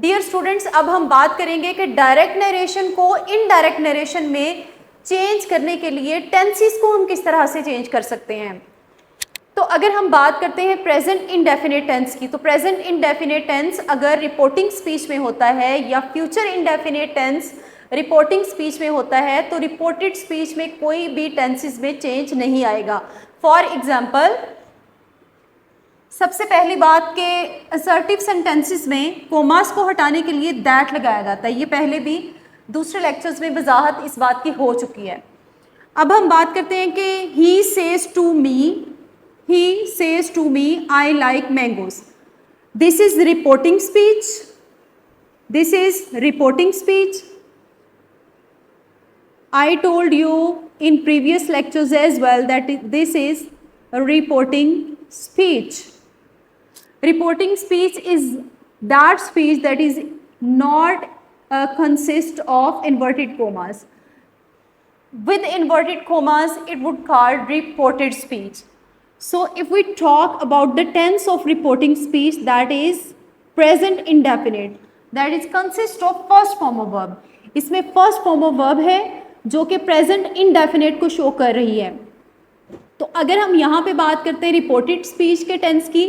Dear students, अब हम बात करेंगे कि डायरेक्ट नरेशन को इनडायरेक्ट नरेशन में चेंज करने के लिए टेंसेस को हम किस तरह से चेंज कर सकते हैं। तो अगर हम बात करते हैं प्रेजेंट इंडेफिनिट टेंस की, तो प्रेजेंट इंडेफिनिट टेंस अगर रिपोर्टिंग स्पीच में होता है या future indefinite tense reporting speech में होता है, तो रिपोर्टेड स्पीच में कोई भी टेंसेस में चेंज नहीं आएगा। फॉर एग्जाम्पल, सबसे पहली बात के असर्टिव सेंटेंसेस में कोमास को हटाने के लिए दैट लगाया जाता है। ये पहले भी दूसरे लेक्चर्स में वजाहत इस बात की हो चुकी है। अब हम बात करते हैं कि he says to me I like mangoes. This is reporting speech, this is reporting speech. I told you in previous lectures as well that this is a reporting speech. Reporting speech is that speech that is not consist of inverted commas. With inverted commas, it would called reported speech. So if we talk about the tense of reporting speech, that is present indefinite, that is consist of first form of verb. इसमें first form of verb है जो कि present indefinite को show कर रही है। तो अगर हम यहाँ पे बात करते हैं रिपोर्टेड स्पीच के टेंस की,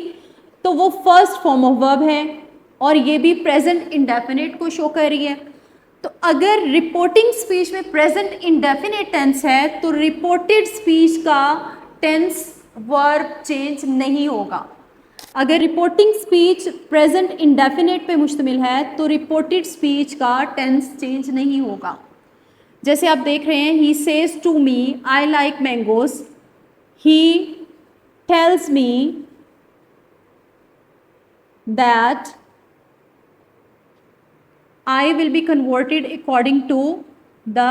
तो वो फर्स्ट फॉर्म ऑफ वर्ब है और ये भी प्रेजेंट इनडेफिनेट को शो कर रही है। तो अगर रिपोर्टिंग स्पीच में प्रेजेंट इनडेफिनेट टेंस है तो रिपोर्टेड स्पीच का टेंस वर्ब चेंज नहीं होगा। अगर रिपोर्टिंग स्पीच प्रेजेंट इनडेफिनेट पे मुश्तमिल है तो रिपोर्टेड स्पीच का टेंस चेंज नहीं होगा। जैसे आप देख रहे हैं, he says to me I like mangoes, he tells me that I will be converted according to the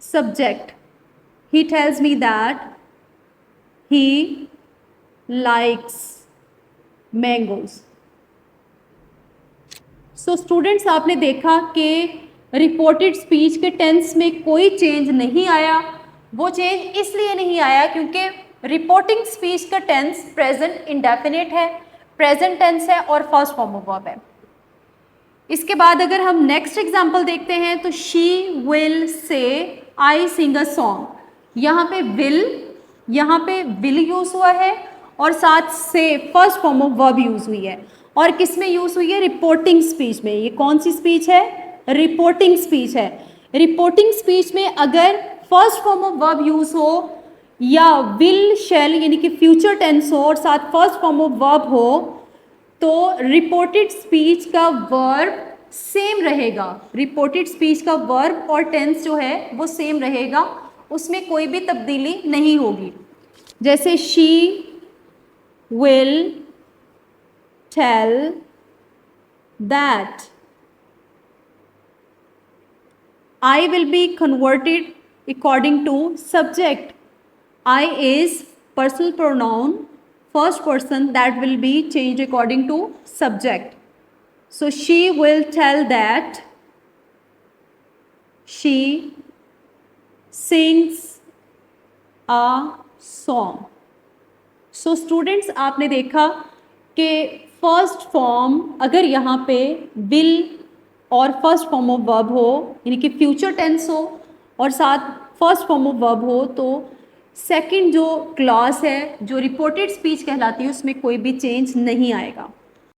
subject. He tells me that he likes mangoes. So students, आपने देखा कि रिपोर्टेड स्पीच के टेंस में कोई change नहीं आया। वो change इसलिए नहीं आया क्योंकि रिपोर्टिंग स्पीच का टेंस प्रेजेंट इंडेफिनिट है, प्रेजेंट टेंस है और फर्स्ट फॉर्म ऑफ वर्ब है। इसके बाद अगर हम नेक्स्ट एग्जांपल देखते हैं तो she will say I Singh a song. यहाँ पे विल यूज हुआ है और साथ से first form of verb use हुई है। और किस में यूज हुई है? रिपोर्टिंग स्पीच में। ये कौन सी स्पीच है? रिपोर्टिंग स्पीच है। रिपोर्टिंग स्पीच में अगर first form of verb use हो या विल शैल यानी कि फ्यूचर टेंस हो और साथ फर्स्ट फॉर्म ऑफ वर्ब हो तो रिपोर्टेड स्पीच का वर्ब सेम रहेगा। रिपोर्टेड स्पीच का वर्ब और टेंस जो है वो सेम रहेगा, उसमें कोई भी तब्दीली नहीं होगी। जैसे she will tell that I will be converted according to subject. I is personal pronoun, first person that will be changed according to subject. So she will tell that she sings a song. So students, आपने देखा कि first form अगर यहाँ पे will और first form of verb हो यानी कि फ्यूचर टेंस हो और साथ फर्स्ट फॉर्म ऑफ वर्ब हो तो सेकंड जो क्लॉज है जो रिपोर्टेड स्पीच कहलाती है उसमें कोई भी चेंज नहीं आएगा।